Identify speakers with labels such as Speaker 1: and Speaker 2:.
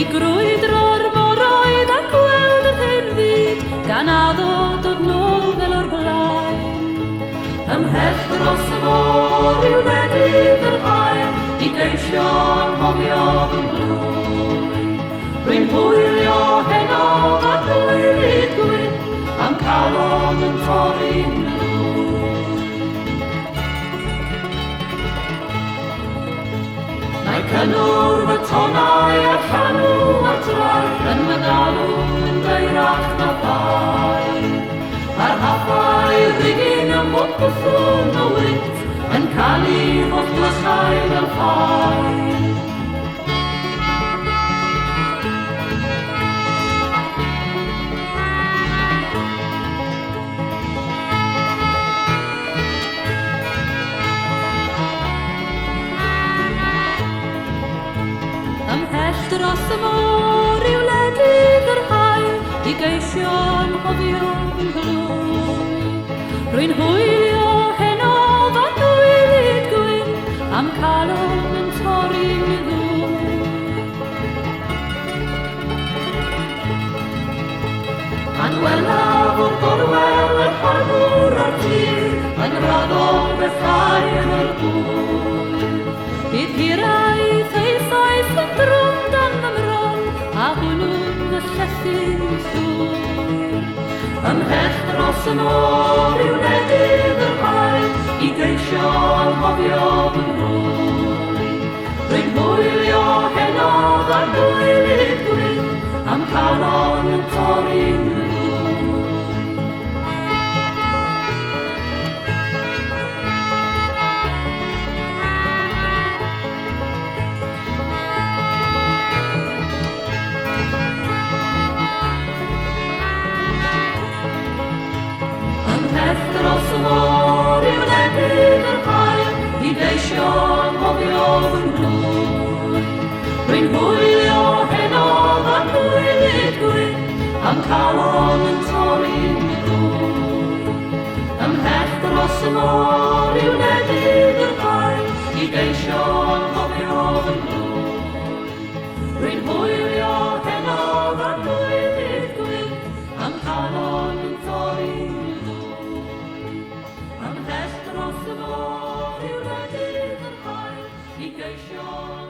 Speaker 1: I grwydro'r morau a gweld yr hyn fyd gan addo dod nôl fel o'r blaen. Ymhell dros y môr i'w wledydd yr hael I geisio anghofio fy mlwy. Rwy'n hwylio heno a gwylid gwyn am calon yn torri'n Mae cynnwr fy tonau a llanw a draed yn mygalw yn deirach na bai. A'r haffau rigin ym mwt bwthwn o wynt yn canu holl glasau fel ffai. Ymhell dros y môr i'w wledydd yr hael I geisio anghofio fy mhlwy. Rwy'n hwylio heno fan gwylid gwyn am calon yn torri'n ddwy. Anwelaf o'r gorwel yr harbwr a'r tir yn raddol bethau yn yr bwyr. Bydd hiraeth eisoes yn drwm dan ymron a hwnnw'n y llethu'n llwyr. Ymhell dros y môr i'w wledydd yr hael I geisio anghofio fy mlwy. Rwy'n hwylio heno fan gwylid gwyn am calon yn torri'n dros y môr i'w wledydd yr hael I geisio anghofio fy mlwy. Rwy'n hwylio heno fan gwylid gwyn am calon yn torri'n ddwy. Ymhell dros y môr i'w wledydd yr hael I geisio anghofio fy mlwy. Rwy'n hwylio heno fan gwylid gwyn am calon yn torri'n Ymhell dros y môr i'w wledydd yr hael I geisio